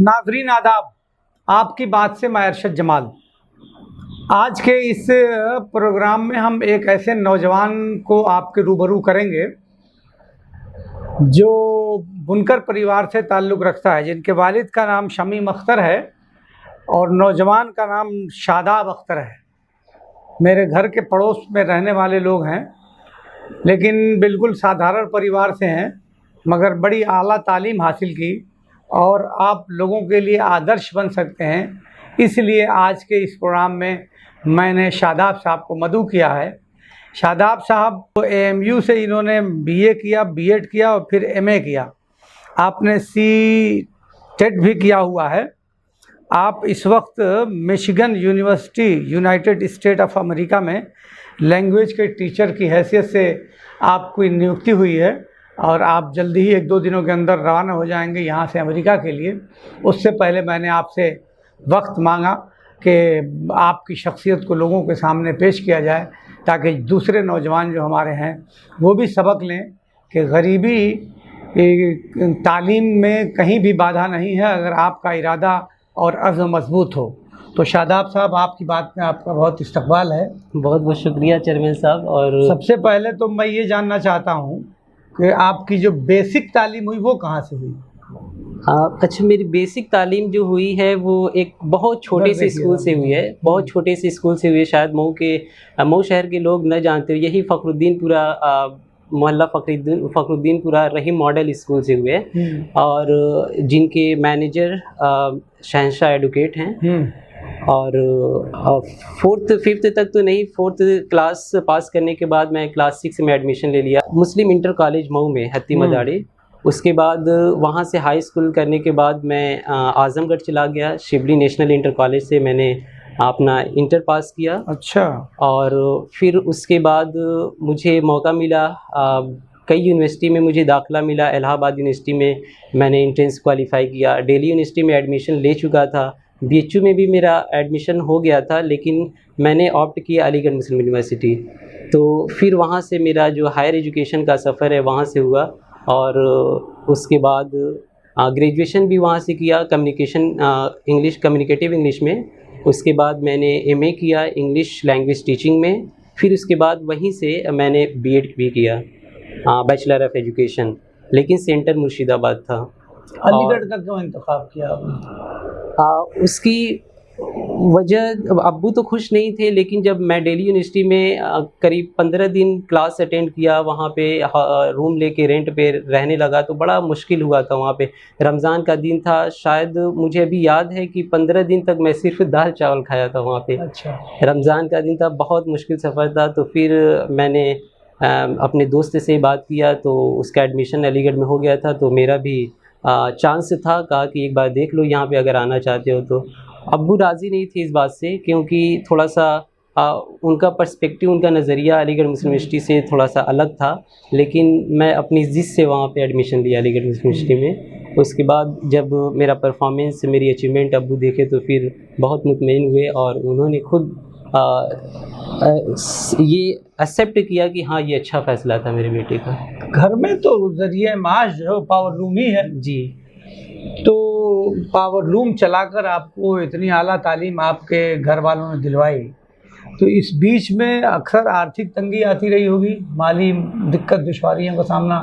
नाजरीन आदाब, आपकी बात से मैं अरशद जमाल। आज के इस प्रोग्राम में हम एक ऐसे नौजवान को आपके रूबरू करेंगे जो बुनकर परिवार से ताल्लुक़ रखता है, जिनके वालिद का नाम शमीम अख्तर है और नौजवान का नाम शादाब अख्तर है। मेरे घर के पड़ोस में रहने वाले लोग हैं, लेकिन बिल्कुल साधारण परिवार से हैं, मगर बड़ी आला तालीम हासिल की और आप लोगों के लिए आदर्श बन सकते हैं। इसलिए आज के इस प्रोग्राम में मैंने शादाब साहब को मदऊ किया है। शादाब साहब को AMU से इन्होंने BA किया, B.Ed किया और फिर MA किया। आपने C.TET भी किया हुआ है। आप इस वक्त Michigan university United state of America में लैंग्वेज के टीचर की हैसियत से आपकी नियुक्ति हुई है और आप जल्दी ही 1-2 दिनों के अंदर रवाना हो जाएंगे यहाँ से अमेरिका के लिए। उससे पहले मैंने आपसे वक्त मांगा कि आपकी शख्सियत को लोगों के सामने पेश किया जाए, ताकि दूसरे नौजवान जो हमारे हैं वो भी सबक लें कि गरीबी तालीम में कहीं भी बाधा नहीं है, अगर आपका इरादा और अज़्म मजबूत हो। तो शादाब साहब, आपकी बात में आपका बहुत इस्तकबाल है। बहुत बहुत शुक्रिया चेयरमैन साहब। और सबसे पहले तो मैं ये जानना चाहता हूँ कि आपकी जो बेसिक तालीम हुई वो कहाँ से हुई? अच्छा, मेरी बेसिक तालीम जो हुई है वो एक बहुत छोटे से स्कूल से हुई है। बहुत छोटे से स्कूल से हुई है। शायद मऊ शहर के लोग न जानते हो, यही फ़खरुद्दीनपुरा मोहल्ला फ़खरुद्दीनपुरा रहीम मॉडल स्कूल से हुए और जिनके मैनेजर शहंशाह एडवोकेट हैं। और 4th 5th तक तो नहीं, 4th क्लास पास करने के बाद मैं क्लास 6 में एडमिशन ले लिया मुस्लिम इंटर कॉलेज मऊ में, हत्ती मदाड़ी। उसके बाद वहाँ से हाई स्कूल करने के बाद मैं आज़मगढ़ चला गया। शिवली नेशनल इंटर कॉलेज से मैंने अपना इंटर पास किया। अच्छा। और फिर उसके बाद मुझे मौका मिला, कई यूनिवर्सिटी में मुझे दाखिला मिला। इलाहाबाद यूनिवर्सिटी में मैंने एंट्रेंस क्वालिफाई किया। दिल्ली यूनिवर्सिटी में एडमिशन ले चुका था। BHU में भी मेरा एडमिशन हो गया था, लेकिन मैंने ऑप्ट किया अलीगढ़ मुस्लिम यूनिवर्सिटी। तो फिर वहाँ से मेरा जो हायर एजुकेशन का सफ़र है वहाँ से हुआ और उसके बाद ग्रेजुएशन भी वहाँ से किया कम्युनिकेशन इंग्लिश, कम्युनिकेटिव इंग्लिश में। उसके बाद मैंने MA किया इंग्लिश लैंग्वेज टीचिंग में। फिर उसके बाद वहीं से मैंने B.Ed भी किया, बैचलर ऑफ एजुकेशन, लेकिन सेंटर मुर्शिदाबाद था। अलीगढ़ का क्यों इंतखाब किया आपने? उसकी वजह, अब्बू तो खुश नहीं थे, लेकिन जब मैं दिल्ली यूनिवर्सिटी में करीब 15 दिन क्लास अटेंड किया, वहाँ पे रूम लेके रेंट पे रहने लगा तो बड़ा मुश्किल हुआ था। वहाँ पे रमज़ान का दिन था, शायद मुझे अभी याद है कि 15 दिन तक मैं सिर्फ दाल चावल खाया था वहाँ पे। अच्छा। रमज़ान का दिन था, बहुत मुश्किल सफ़र था। तो फिर मैंने अपने दोस्त से बात किया तो उसका एडमिशन अलीगढ़ में हो गया था। तो मेरा भी चांस था, कहा कि एक बार देख लो यहाँ पे अगर आना चाहते हो तो। अब्बू राज़ी नहीं थे इस बात से, क्योंकि थोड़ा सा उनका पर्सपेक्टिव, उनका नज़रिया अलीगढ़ मुस्लिम यूनिवर्सिटी से थोड़ा सा अलग था। लेकिन मैं अपनी ज़िद से वहाँ पे एडमिशन लिया अलीगढ़ मुस्लिम यूनिवर्सिटी में। उसके बाद जब मेरा परफॉर्मेंस, मेरी अचीवमेंट अब्बू देखे तो फिर बहुत मुतमईन हुए और उन्होंने खुद ये एक्सेप्ट किया कि हाँ, ये अच्छा फ़ैसला था मेरे बेटे का। घर में तो ज़रिए माश जो पावर लूम ही है जी। तो पावर लूम चलाकर आपको इतनी आला तालीम आपके घर वालों ने दिलवाई, तो इस बीच में अक्सर आर्थिक तंगी आती रही होगी, माली दिक्कत दुश्वारियों का सामना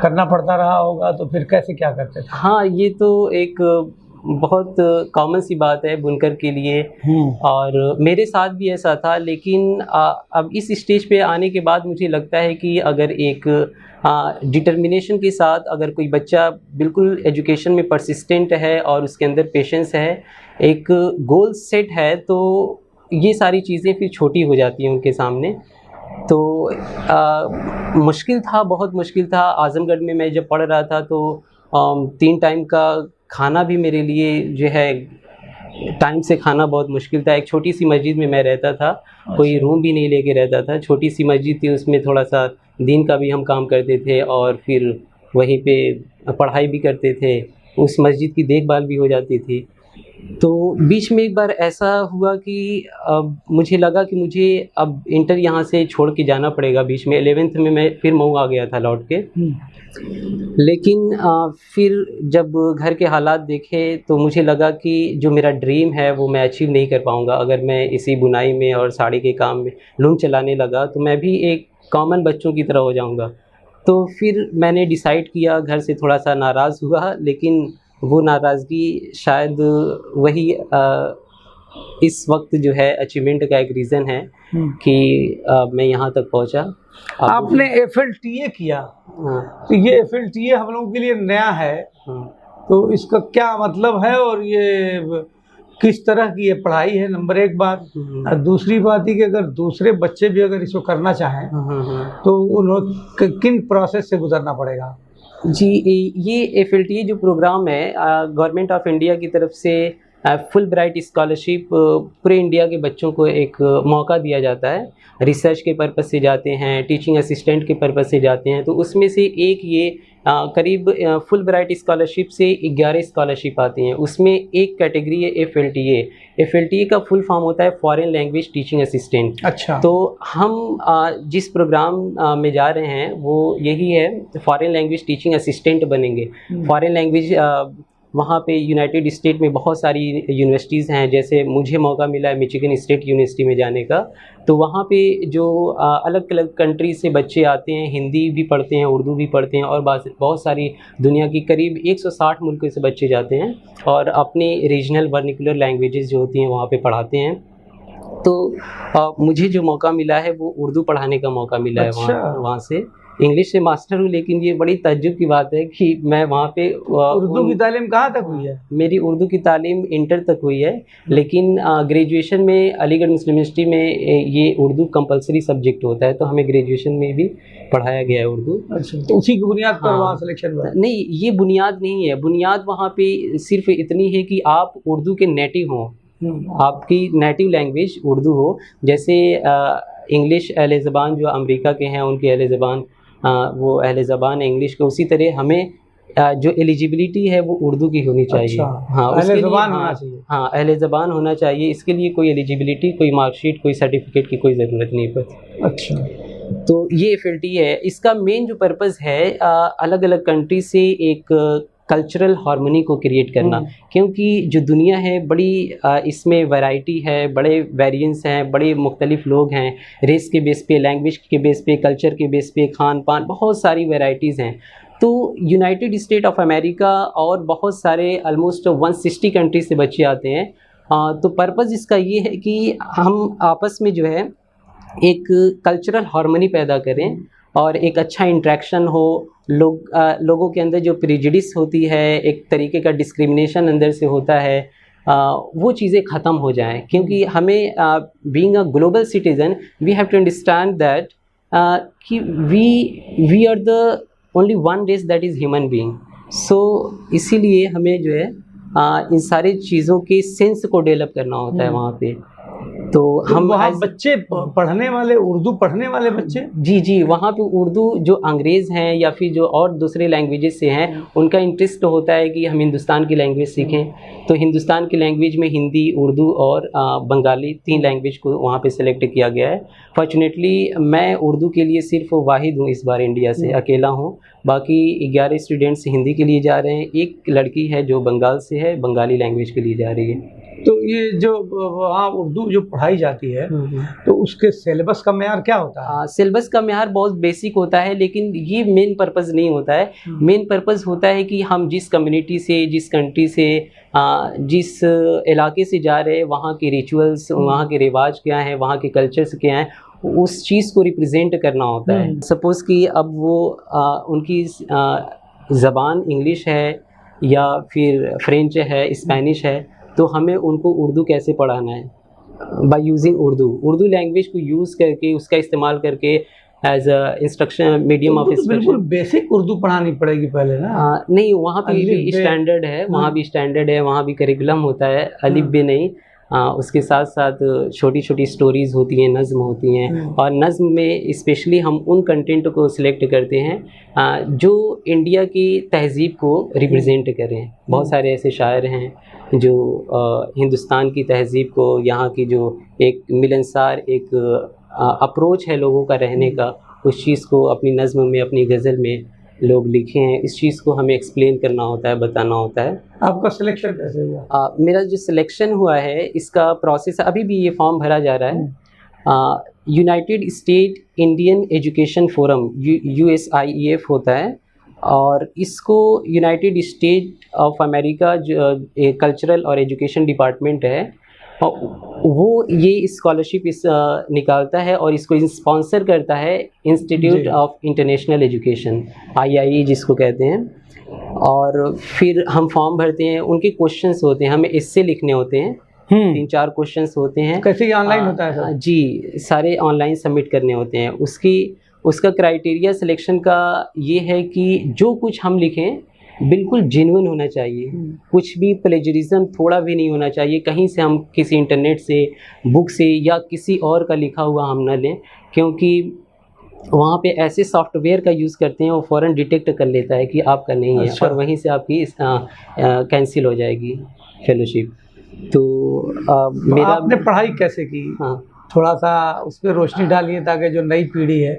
करना पड़ता रहा होगा, तो फिर कैसे क्या करते थे? हाँ, ये तो एक बहुत कॉमन सी बात है बुनकर के लिए और मेरे साथ भी ऐसा था। लेकिन अब इस स्टेज पे आने के बाद मुझे लगता है कि अगर एक डिटर्मिनेशन के साथ अगर कोई बच्चा बिल्कुल एजुकेशन में परसिस्टेंट है और उसके अंदर पेशेंस है, एक गोल सेट है, तो ये सारी चीज़ें फिर छोटी हो जाती हैं उनके सामने। तो मुश्किल था, बहुत मुश्किल था। आज़मगढ़ में मैं जब पढ़ रहा था तो 3 टाइम का खाना भी मेरे लिए जो है टाइम से खाना बहुत मुश्किल था। एक छोटी सी मस्जिद में मैं रहता था, कोई रूम भी नहीं लेके रहता था। छोटी सी मस्जिद थी, उसमें थोड़ा सा दीन का भी हम काम करते थे और फिर वहीं पे पढ़ाई भी करते थे। उस मस्जिद की देखभाल भी हो जाती थी। तो बीच में एक बार ऐसा हुआ कि मुझे लगा कि मुझे अब इंटर यहाँ से छोड़ के जाना पड़ेगा। बीच में 11th में मैं फिर मऊ आ गया था लौट के। लेकिन फिर जब घर के हालात देखे तो मुझे लगा कि जो मेरा ड्रीम है वो मैं अचीव नहीं कर पाऊँगा अगर मैं इसी बुनाई में और साड़ी के काम में लूम चलाने लगा तो मैं भी एक कॉमन बच्चों की तरह हो जाऊँगा। तो फिर मैंने डिसाइड किया, घर से थोड़ा सा नाराज़ हुआ, लेकिन वो नाराज़गी शायद वही इस वक्त जो है अचीवमेंट का एक रीज़न है कि मैं यहाँ तक पहुँचा। आपने FLTA किया। हाँ। तो ये FLTA हम लोगों के लिए नया है। हाँ। तो इसका क्या मतलब है और ये किस तरह की ये पढ़ाई है, नंबर एक बात। और दूसरी बात ही कि अगर दूसरे बच्चे भी अगर इसको करना चाहें तो उन्हें किन प्रोसेस से गुजरना पड़ेगा? जी, ये FLTA जो प्रोग्राम है गवर्नमेंट ऑफ इंडिया की तरफ से फुल ब्राइट स्कॉलरशिप पूरे इंडिया के बच्चों को एक मौका दिया जाता है। रिसर्च के पर्पज़ से जाते हैं, टीचिंग असिस्टेंट के पर्पज़ से जाते हैं। तो उसमें से एक ये करीब फुल ब्राइट स्कॉलरशिप से 11 स्कॉलरशिप आती हैं। उसमें एक कैटेगरी है FLTA। FLTA का फुल फॉर्म होता है फॉरेन लैंग्वेज टीचिंग असिस्टेंट। अच्छा। तो हम जिस प्रोग्राम में जा रहे हैं वो यही है, फॉरेन लैंग्वेज टीचिंग असिस्टेंट बनेंगे। फॉरेन लैंग्वेज वहाँ पे यूनाइटेड स्टेट में बहुत सारी यूनिवर्सिटीज़ हैं, जैसे मुझे मौका मिला है मिचिगन स्टेट यूनिवर्सिटी में जाने का। तो वहाँ पे जो अलग अलग कंट्री से बच्चे आते हैं, हिंदी भी पढ़ते हैं, उर्दू भी पढ़ते हैं और बहुत सारी दुनिया की करीब 160 मुल्कों से बच्चे जाते हैं और अपने रीजनल वर्निकुलर लैंग्वेजेस जो होती हैं वहाँ पे पढ़ाते हैं। तो मुझे जो मौका मिला है वो उर्दू पढ़ाने का मौका मिला है। वहाँ से इंग्लिश से मास्टर हूँ, लेकिन ये बड़ी ताज्जुब की बात है कि मैं वहाँ पे उर्दू की तालीम कहाँ तक हुई है? मेरी उर्दू की तालीम इंटर तक हुई है, लेकिन ग्रेजुएशन में अलीगढ़ मुस्लिम यूनिवर्सिटी में ये उर्दू कंपलसरी सब्जेक्ट होता है, तो हमें ग्रेजुएशन में भी पढ़ाया गया है उर्दू। अच्छा, तो उसी की बुनियाद पर वहाँ सिलेक्शन हुआ? नहीं, ये बुनियाद नहीं है। बुनियाद वहाँ पे सिर्फ इतनी है कि आप उर्दू के नेटिव हों, आपकी नेटिव लैंग्वेज उर्दू हो। जैसे इंग्लिश अहले ज़बान जो अमेरिका के हैं उनकी अहले ज़बान वो अहले ज़बान इंग्लिश के, उसी तरह हमें जो एलिजिबिलिटी है वो उर्दू की होनी चाहिए। अच्छा, हाँ, अहले ज़बान होना चाहिए। हाँ, अहले ज़बान होना चाहिए। इसके लिए कोई एलिजिबिलिटी, कोई मार्कशीट, कोई सर्टिफिकेट की कोई ज़रूरत नहीं पड़ती। अच्छा, तो ये FLTA है। इसका मेन जो पर्पज़ है अलग अलग कंट्री से एक कल्चरल हार्मनी को क्रिएट करना, क्योंकि जो दुनिया है बड़ी इसमें वैरायटी है, बड़े वेरिएंस हैं, बड़े मुख्तलिफ लोग हैं, रेस के बेस पे, लैंग्वेज के बेस पे, कल्चर के बेस पे, खान पान, बहुत सारी वैरायटीज़ हैं। तो यूनाइटेड स्टेट ऑफ अमेरिका और बहुत सारे ऑलमोस्ट 160 कंट्री से बच्चे आते हैं। तो पर्पज़ इसका ये है कि हम आपस में जो है एक कल्चरल हार्मनी पैदा करें और एक अच्छा इंटरेक्शन हो। लोगों के अंदर जो प्रेजुडिस होती है, एक तरीके का डिस्क्रिमिनेशन अंदर से होता है, वो चीज़ें ख़त्म हो जाएं। क्योंकि हमें being a global citizen we have to understand that कि we are the only one race that is human being. So इसीलिए हमें जो है इन सारी चीज़ों के सेंस को डेवलप करना होता है वहाँ पे। तो हम वहाँ बच्चे पढ़ने वाले, उर्दू पढ़ने वाले बच्चे, जी वहाँ पे उर्दू जो अंग्रेज़ हैं या फिर जो और दूसरे लैंग्वेजेस से हैं, उनका इंटरेस्ट होता है कि हम हिंदुस्तान की लैंग्वेज सीखें। तो हिंदुस्तान की लैंग्वेज में हिंदी, उर्दू और बंगाली 3 लैंग्वेज को वहाँ पे सेलेक्ट किया गया है। फॉर्चुनेटली मैं उर्दू के लिए सिर्फ वाहिद हूँ इस बार, इंडिया से अकेला हूँ। बाकी 11 स्टूडेंट्स हिंदी के लिए जा रहे हैं। एक लड़की है जो बंगाल से है, बंगाली लैंग्वेज के लिए जा रही है। तो ये जो वहाँ उर्दू जो पढ़ाई जाती है तो उसके सिलेबस का म्यार क्या होता है? सिलेबस का म्यार बहुत बेसिक होता है, लेकिन ये मेन पर्पज़ नहीं होता है। मेन पर्पज़ होता है कि हम जिस कम्युनिटी से, जिस कंट्री से, जिस इलाके से जा रहे हैं, वहाँ के रिचुअल्स, वहाँ के रिवाज क्या हैं, वहाँ के कल्चर्स क्या हैं, उस चीज़ को रिप्रेजेंट करना होता है। सपोज़ कि अब वो उनकी ज़बान इंग्लिश है या फिर फ्रेंच है, स्पेनिश है, तो हमें उनको उर्दू कैसे पढ़ाना है बाय यूजिंग उर्दू लैंग्वेज को यूज़ करके, उसका इस्तेमाल करके as a instruction, medium of instruction. बिल्कुल बेसिक उर्दू पढ़ानी पड़ेगी पहले ना? नहीं, वहाँ पे भी स्टैंडर्ड है, वहाँ भी स्टैंडर्ड है, वहाँ भी करिकुलम होता है, अलिफ बे नहीं। उसके साथ साथ छोटी छोटी स्टोरीज़ होती हैं, नज़्म होती हैं, और नज़्म में स्पेशली हम उन कंटेंट को सिलेक्ट करते हैं जो इंडिया की तहज़ीब को रिप्रेजेंट करें। बहुत सारे ऐसे शायर हैं जो हिंदुस्तान की तहज़ीब को, यहाँ की जो एक मिलनसार एक अप्रोच है लोगों का रहने का, उस चीज़ को अपनी नज़्म में, अपनी गज़ल में लोग लिखे हैं। इस चीज़ को हमें एक्सप्लेन करना होता है, बताना होता है। आपका सिलेक्शन कैसे हुआ? मेरा जो सिलेक्शन हुआ है, इसका प्रोसेस अभी भी, ये फॉर्म भरा जा रहा है। United state Indian education forum, USIEF होता है, और इसको यूनाइटेड स्टेट ऑफ अमेरिका जो कल्चरल और एजुकेशन डिपार्टमेंट है, वो ये स्कॉलरशिप निकालता है और इसको स्पॉन्सर करता है institute of international education, IIE जिसको कहते हैं। और फिर हम फॉर्म भरते हैं, उनके क्वेश्चंस होते हैं, हमें इससे लिखने होते हैं, 3-4 क्वेश्चंस होते हैं। कैसे ऑनलाइन होता है सर? जी, सारे ऑनलाइन सबमिट करने होते हैं। उसका क्राइटेरिया सिलेक्शन का ये है कि जो कुछ हम लिखें बिल्कुल जेन्युइन होना चाहिए, कुछ भी प्लेजरिज्म थोड़ा भी नहीं होना चाहिए। कहीं से हम किसी इंटरनेट से, बुक से या किसी और का लिखा हुआ हम न लें, क्योंकि वहाँ पे ऐसे सॉफ्टवेयर का यूज़ करते हैं, वो फ़ौरन डिटेक्ट कर लेता है कि आपका नहीं है, और वहीं से आपकी कैंसिल हो जाएगी फेलोशिप। तो मेरा, आपने पढ़ाई कैसे की? हाँ, थोड़ा सा उस पर रोशनी डालिए ताकि जो नई पीढ़ी है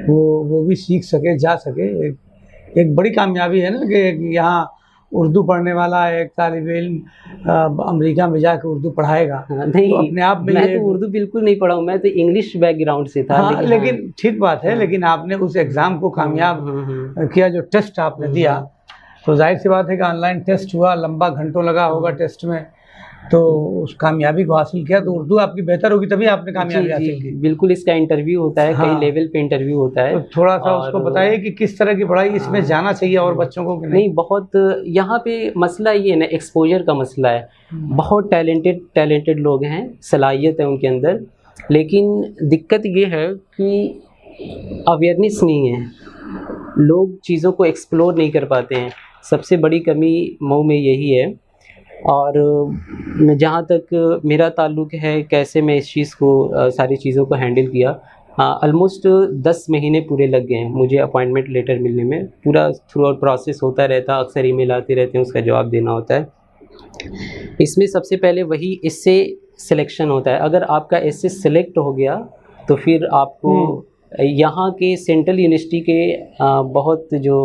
वो भी सीख सके, जा सके। एक बड़ी कामयाबी है ना कि यहाँ उर्दू पढ़ने वाला एक तालिब इल्म अमेरिका में जाकर उर्दू पढ़ाएगा। नहीं, तो अपने आप में मैं तो उर्दू बिल्कुल नहीं पढ़ा हूँ, मैं तो इंग्लिश बैकग्राउंड से था। हाँ, लेकिन ठीक बात है, लेकिन आपने उस एग्ज़ाम को कामयाब किया, जो टेस्ट आपने दिया, तो जाहिर सी बात है कि ऑनलाइन टेस्ट हुआ, लंबा घंटों लगा होगा टेस्ट में, तो उस कामयाबी को हासिल किया। तो उर्दू आपकी बेहतर होगी तभी आपने कामयाबी हासिल की। बिल्कुल, इसका इंटरव्यू होता है, हाँ, कई लेवल पे इंटरव्यू होता है। तो थोड़ा सा उसको बताइए कि किस तरह की पढ़ाई इसमें जाना चाहिए और बच्चों को कि नहीं? बहुत यहाँ पे मसला ये है ना, एक्सपोजर का मसला है। बहुत टैलेंटेड लोग हैं, सलाहियत है उनके अंदर, लेकिन दिक्कत ये है कि अवेयरनेस नहीं है, लोग चीज़ों को एक्सप्लोर नहीं कर पाते हैं। सबसे बड़ी कमी मऊ में यही है। और जहाँ तक मेरा ताल्लुक़ है, कैसे मैं इस चीज़ को, सारी चीज़ों को हैंडल किया, ऑलमोस्ट 10 महीने पूरे लग गए हैं मुझे अपॉइंटमेंट लेटर मिलने में। पूरा थ्रू आउट प्रोसेस होता रहता, अक्सर ईमेल आते रहते हैं, उसका जवाब देना होता है। इसमें सबसे पहले वही एस्से सिलेक्शन होता है। अगर आपका एस्से सिलेक्ट हो गया तो फिर आपको यहाँ के सेंट्रल यूनिवर्सिटी के बहुत जो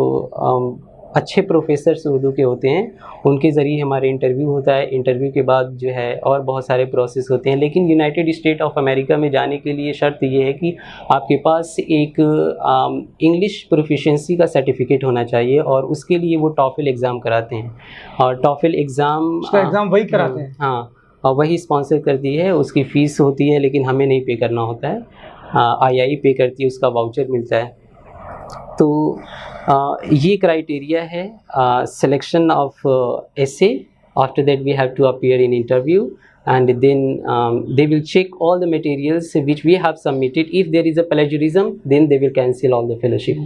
अच्छे प्रोफेसर्स उर्दू के होते हैं, उनके ज़रिए हमारे इंटरव्यू होता है। इंटरव्यू के बाद जो है और बहुत सारे प्रोसेस होते हैं। लेकिन यूनाइटेड स्टेट ऑफ अमेरिका में जाने के लिए शर्त ये है कि आपके पास एक इंग्लिश प्रोफिशिएंसी का सर्टिफिकेट होना चाहिए, और उसके लिए वो टॉफल एग्ज़ाम कराते हैं। और टॉफल एग्ज़ाम वही कराते हैं? हाँ, और वही स्पॉन्सर करती है। उसकी फ़ीस होती है, लेकिन हमें नहीं पे करना होता है, IIE पे करती है, उसका वाउचर मिलता है। तो ये क्राइटेरिया है selection of essay. After that we have to appear in interview, and then they will check all the materials which we have submitted. If there is a plagiarism, then they will cancel all the fellowship.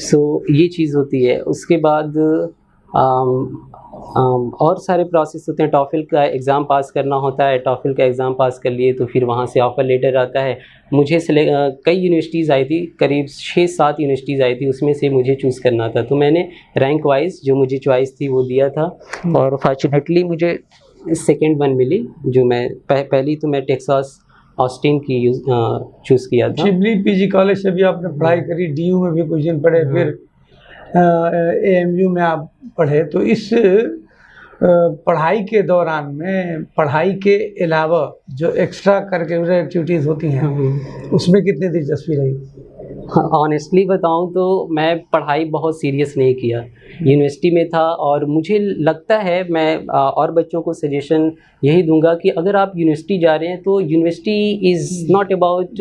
So ये चीज़ होती है। उसके बाद और सारे process होते हैं। टॉफल का एग्ज़ाम पास करना होता है। टॉफल का एग्ज़ाम पास कर लिए तो फिर वहाँ से ऑफ़र लेटर आता है। मुझे कई यूनिवर्सिटीज़ आई थी, करीब 6-7 यूनिवर्सिटीज़ आई थी, उसमें से मुझे चूज़ करना था। तो मैंने रैंक वाइज जो मुझे चॉइस थी वो दिया था, और फॉर्चुनेटली मुझे सेकेंड वन मिली। जो मैं पहली तो मैं टेक्सास ऑस्टिन की चूज़ किया था। शिबली PG कॉलेज से भी आपने पढ़ाई करी, DU में भी कुछ दिन पढ़े, फिर AMU में आप पढ़े। तो इस पढ़ाई के दौरान में, पढ़ाई के अलावा जो एक्स्ट्रा करिकुलर एक्टिविटीज़ होती हैं, उसमें कितनी दिलचस्पी रही? ऑनेस्टली बताऊं तो मैं पढ़ाई बहुत सीरियस नहीं किया। यूनिवर्सिटी में था, और मुझे लगता है, मैं और बच्चों को सजेशन यही दूंगा कि अगर आप यूनिवर्सिटी जा रहे हैं तो university is not about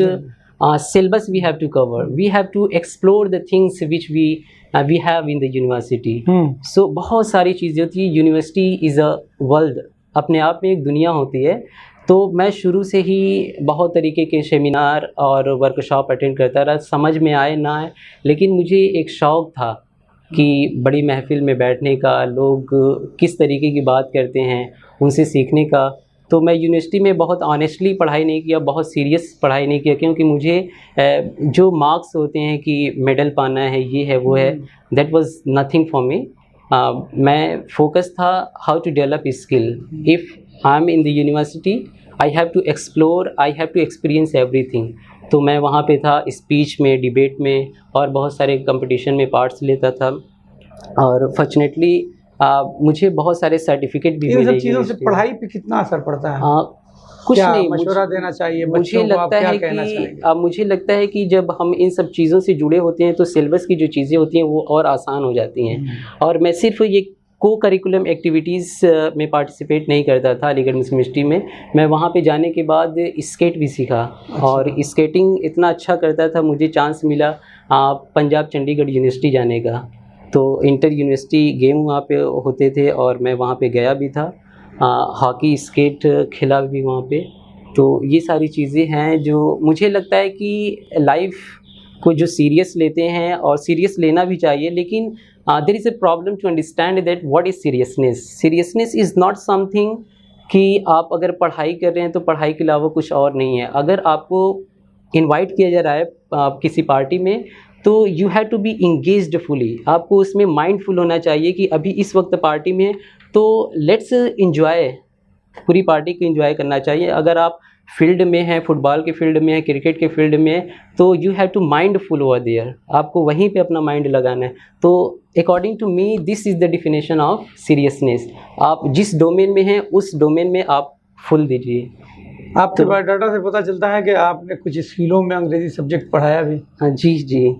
syllabus we have to cover. We have to explore the things which we have in the university. So बहुत सारी चीज़ें होती है। यूनिवर्सिटी इज़ अ वर्ल्ड, अपने आप में एक दुनिया होती है। तो मैं शुरू से ही बहुत तरीके के सेमिनार और वर्कशॉप अटेंड करता रहा, समझ में आए ना आए, लेकिन मुझे एक शौक़ था कि बड़ी महफिल में बैठने का, लोग किस तरीके की बात करते हैं उनसे सीखने का। तो मैं यूनिवर्सिटी में बहुत ऑनेस्टली पढ़ाई नहीं किया, बहुत सीरियस पढ़ाई नहीं किया, क्योंकि मुझे जो मार्क्स होते हैं कि मेडल पाना है, ये है वो है, that was nothing for me. मैं फोकस था how to develop skill. If I am in the university I have to explore, I have to experience everything. तो मैं वहाँ पे था, स्पीच में, डिबेट में और बहुत सारे कंपटीशन में पार्ट्स लेता था। और फॉर्चुनेटली मुझे बहुत सारे सर्टिफिकेट भी इन मिले सब चीज़ों से यूनिवर्सिटी में। पढ़ाई पे कितना असर पड़ता है? कुछ क्या नहीं, मशवरा देना चाहिए मुझे बच्चों को? आप लगता क्या है कहना कि चाहेंगे? मुझे लगता है कि जब हम इन सब चीज़ों से जुड़े होते हैं तो सिलेबस की जो चीज़ें होती हैं वो और आसान हो जाती हैं। और मैं सिर्फ ये को करिकुलम एक्टिविटीज़ में पार्टिसिपेट नहीं करता था अलीगढ़ मुस्लिम यूनिवर्सिटी में। मैं वहाँ पे जाने के बाद स्केट भी सीखा। और स्केटिंग इतना अच्छा करता था, मुझे चांस मिला पंजाब चंडीगढ़ यूनिवर्सिटी जाने का। तो इंटर यूनिवर्सिटी गेम वहाँ पे होते थे और मैं वहाँ पे गया भी था। हॉकी, स्केट खेला भी वहाँ पे। तो ये सारी चीज़ें हैं जो मुझे लगता है कि लाइफ को जो सीरियस लेते हैं, और सीरियस लेना भी चाहिए, लेकिन there is a problem to understand that what is seriousness. Seriousness is not something कि आप अगर पढ़ाई कर रहे हैं तो पढ़ाई के अलावा कुछ और नहीं है। अगर आपको इनवाइट किया जा रहा है किसी पार्टी में, तो you have to be engaged fully. आपको उसमें माइंडफुल होना चाहिए कि अभी इस वक्त पार्टी में है, तो लेट्स इंजॉय, पूरी पार्टी को एंजॉय करना चाहिए। अगर आप फील्ड में हैं, फुटबॉल के फील्ड में हैं, क्रिकेट के फील्ड में हैं, तो you have to mindful over there, आपको वहीं पे अपना माइंड लगाना है। तो according to me this is the definition of seriousness. आप जिस डोमेन में हैं उस डोमेन में आप फुल दीजिए। आपके बायोडाटा से पता चलता है कि आपने कुछ स्कूलों में अंग्रेजी सब्जेक्ट पढ़ाया भी। हाँ जी जी।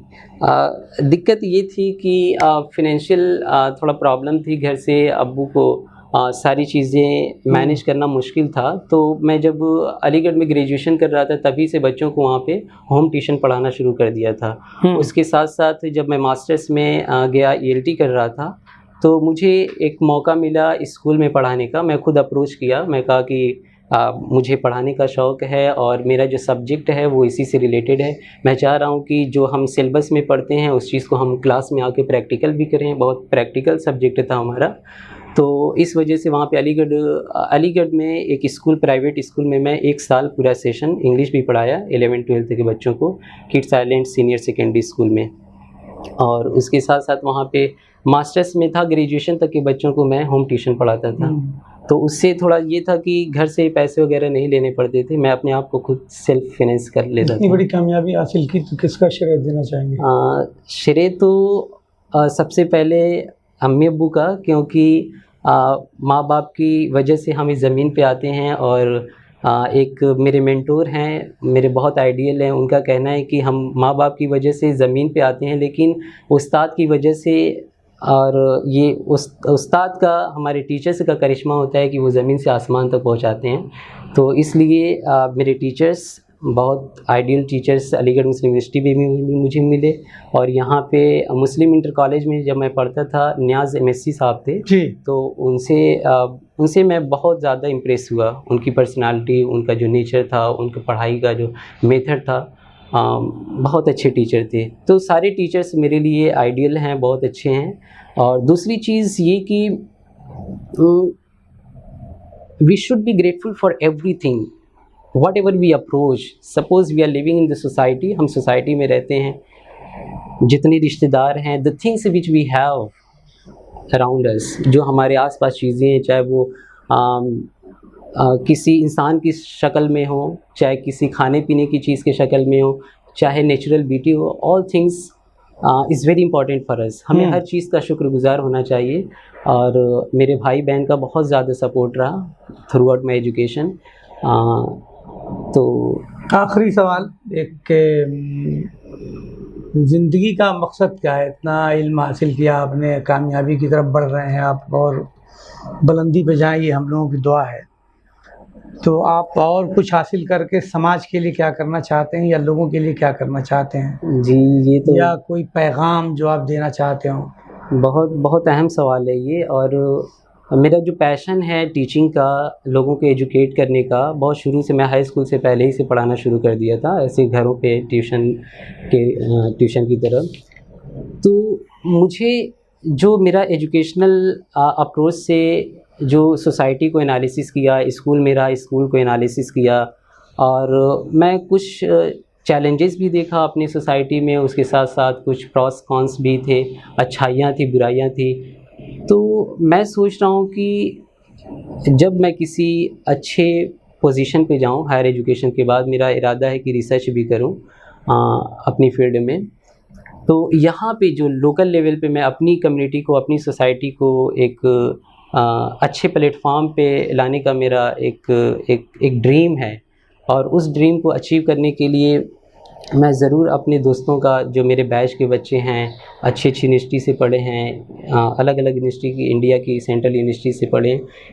दिक्कत ये थी कि फिनेंशियल थोड़ा प्रॉब्लम थी, घर से अब्बू को सारी चीज़ें मैनेज करना मुश्किल था। तो मैं जब अलीगढ़ में ग्रेजुएशन कर रहा था तभी से बच्चों को वहाँ पे होम ट्यूशन पढ़ाना शुरू कर दिया था। उसके साथ साथ जब मैं मास्टर्स में गया, ELT कर रहा था, तो मुझे एक मौका मिला स्कूल में पढ़ाने का। मैं खुद अप्रोच किया, मैं कहा कि मुझे पढ़ाने का शौक़ है और मेरा जो सब्जेक्ट है वो इसी से रिलेटेड है। मैं चाह रहा हूँ कि जो हम सिलेबस में पढ़ते हैं उस चीज़ को हम क्लास में आके प्रैक्टिकल भी करें। बहुत प्रैक्टिकल सब्जेक्ट था हमारा। तो इस वजह से वहाँ पे अलीगढ़ में एक स्कूल, प्राइवेट स्कूल में मैं 1 साल पूरा सेशन इंग्लिश भी पढ़ाया 11th-12th के बच्चों को, kids island senior secondary school में। और उसके साथ साथ वहाँ पे मास्टर्स में था, ग्रेजुएशन तक के बच्चों को मैं होम ट्यूशन पढ़ाता था। तो उससे थोड़ा ये था कि घर से पैसे वगैरह नहीं लेने पड़ते थे, मैं अपने आप को खुद सेल्फ फाइनेंस कर लेता था। इतनी बड़ी कामयाबी हासिल की तो किसका श्रेय देना चाहेंगे? श्रेय तो सबसे पहले अम्मी अब्बू का, क्योंकि माँ बाप की वजह से हम इस ज़मीन पे आते हैं। और एक मेरे मेंटोर हैं, मेरे बहुत आइडियल हैं, उनका कहना है कि हम माँ बाप की वजह से ज़मीन पे आते हैं, लेकिन उस्ताद की वजह से, और ये उस्ताद का, हमारे टीचर्स का करिश्मा होता है कि वो ज़मीन से आसमान तक पहुंचाते हैं। तो इसलिए मेरे टीचर्स, बहुत आइडियल टीचर्स अलीगढ़ मुस्लिम यूनिवर्सिटी में भी मुझे मिले। और यहाँ पे मुस्लिम इंटर कॉलेज में जब मैं पढ़ता था, नियाज़ MSc साहब थे जी। तो उनसे मैं बहुत ज़्यादा इम्प्रेस हुआ। उनकी पर्सनालिटी, उनका जो नेचर था, उनका पढ़ाई का जो मेथड था, बहुत अच्छे टीचर थे। तो सारे टीचर्स मेरे लिए आइडियल हैं, बहुत अच्छे हैं। और दूसरी चीज़ ये कि we should be grateful for everything whatever we approach. Suppose we are living in the society, हम सोसाइटी में रहते हैं, जितने रिश्तेदार हैं, the things which we have around us, जो हमारे आसपास चीज़ें हैं, चाहे वो किसी इंसान की शक्ल में हो, चाहे किसी खाने पीने की चीज़ के शक्ल में हो, चाहे नेचुरल ब्यूटी हो, all things is very important for us. हमें हर चीज़ का शुक्रगुजार होना चाहिए। और मेरे भाई बहन का बहुत ज़्यादा सपोर्ट रहा थ्रू आउट माई एजुकेशन। तो आखिरी सवाल, एक ज़िंदगी का मकसद क्या है? इतना इल्म हासिल किया आपने, कामयाबी की तरफ बढ़ रहे हैं आप, और बुलंदी पे जाएं, ये हम लोगों की दुआ है। तो आप और कुछ हासिल करके समाज के लिए क्या करना चाहते हैं, या लोगों के लिए क्या करना चाहते हैं? जी, ये तो या कोई पैगाम जो आप देना चाहते हो? बहुत बहुत अहम सवाल है ये। और मेरा जो पैशन है टीचिंग का, लोगों को एजुकेट करने का, बहुत शुरू से, मैं हाई स्कूल से पहले ही से पढ़ाना शुरू कर दिया था, ऐसे घरों पे ट्यूशन की तरफ। तो मुझे जो मेरा एजुकेशनल अप्रोच से जो सोसाइटी को एनालिसिस किया, स्कूल मेरा स्कूल को एनालिसिस किया, और मैं कुछ चैलेंजेस भी देखा अपनी सोसाइटी में, उसके साथ साथ कुछ प्रॉस कॉन्स भी थे, अच्छाइयाँ थी, बुराइयाँ थी। तो मैं सोच रहा हूँ कि जब मैं किसी अच्छे पोजीशन पे जाऊँ हायर एजुकेशन के बाद, मेरा इरादा है कि रिसर्च भी करूँ अपनी फील्ड में। तो यहाँ पे जो लोकल लेवल पे मैं अपनी कम्युनिटी को, अपनी सोसाइटी को एक अच्छे प्लेटफॉर्म पे लाने का मेरा एक ड्रीम है, और उस ड्रीम को अचीव करने के लिए मैं ज़रूर अपने दोस्तों का, जो मेरे बैच के बच्चे हैं, अच्छी अच्छी यूनिवर्सिटी से पढ़े हैं, अलग अलग यूनिवर्सिटी की, इंडिया की सेंट्रल यूनिवर्सिटी से पढ़े,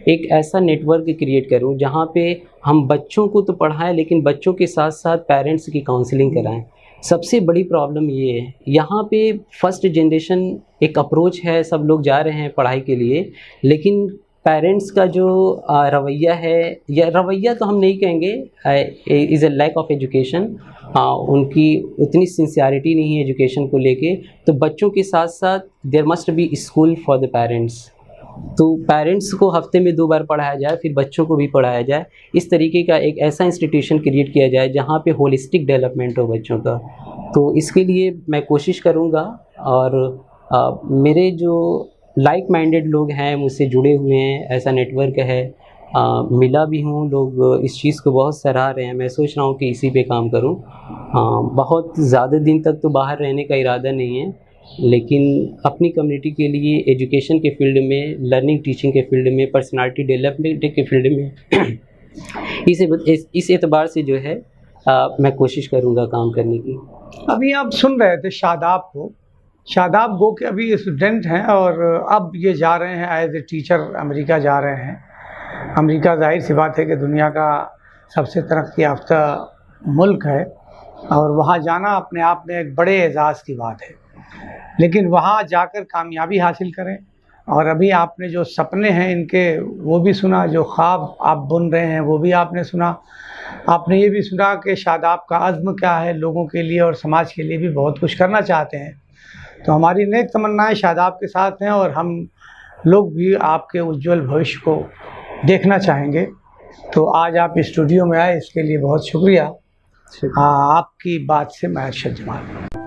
एक ऐसा नेटवर्क क्रिएट करूं जहां पे हम बच्चों को तो पढ़ाएं, लेकिन बच्चों के साथ साथ पेरेंट्स की काउंसलिंग कराएं। सबसे बड़ी प्रॉब्लम ये है, यहाँ पे फर्स्ट जनरेशन एक अप्रोच है, सब लोग जा रहे हैं पढ़ाई के लिए, लेकिन पेरेंट्स का जो रवैया है, या रवैया तो हम नहीं कहेंगे, is a lack of education, उनकी उतनी सिंसियरिटी नहीं है एजुकेशन को लेके। तो बच्चों के साथ साथ there must be school for the parents. तो पेरेंट्स को हफ्ते में 2 बार पढ़ाया जाए, फिर बच्चों को भी पढ़ाया जाए। इस तरीके का एक ऐसा इंस्टीट्यूशन क्रिएट किया जाए जहाँ पे होलिस्टिक डेवलपमेंट हो बच्चों का। तो इसके लिए मैं कोशिश करूँगा, और मेरे जो लाइक माइंडेड लोग हैं, मुझसे जुड़े हुए हैं, ऐसा नेटवर्क है, मिला भी हूँ, लोग इस चीज़ को बहुत सराह रहे हैं। मैं सोच रहा हूँ कि इसी पे काम करूँ। बहुत ज़्यादा दिन तक तो बाहर रहने का इरादा नहीं है, लेकिन अपनी कम्युनिटी के लिए एजुकेशन के फील्ड में, लर्निंग टीचिंग के फील्ड में, पर्सनालिटी डेवलपमेंट के फील्ड में इस एतबार से जो है मैं कोशिश करूँगा काम करने की। अभी आप सुन रहे थे शादाब को। शादाब गो के अभी स्टूडेंट हैं, और अब ये जा रहे हैं एज ए टीचर, अमेरिका जा रहे हैं। अमेरिका जाहिर सी बात है कि दुनिया का सबसे तरक्की याफ्ता मुल्क है, और वहाँ जाना अपने आप में एक बड़े एजाज़ की बात है। लेकिन वहाँ जाकर कामयाबी हासिल करें, और अभी आपने जो सपने हैं इनके वो भी सुना, जो ख्वाब आप बुन रहे हैं वो भी आपने सुना। आपने ये भी सुना कि शादाब का अज़्म क्या है, लोगों के लिए और समाज के लिए भी बहुत कुछ करना चाहते हैं। तो हमारी नेक तमन्नाएं शादाब के साथ हैं, और हम लोग भी आपके उज्जवल भविष्य को देखना चाहेंगे। तो आज आप स्टूडियो में आए, इसके लिए बहुत शुक्रिया। आपकी बात से मैं अरशद जमाल।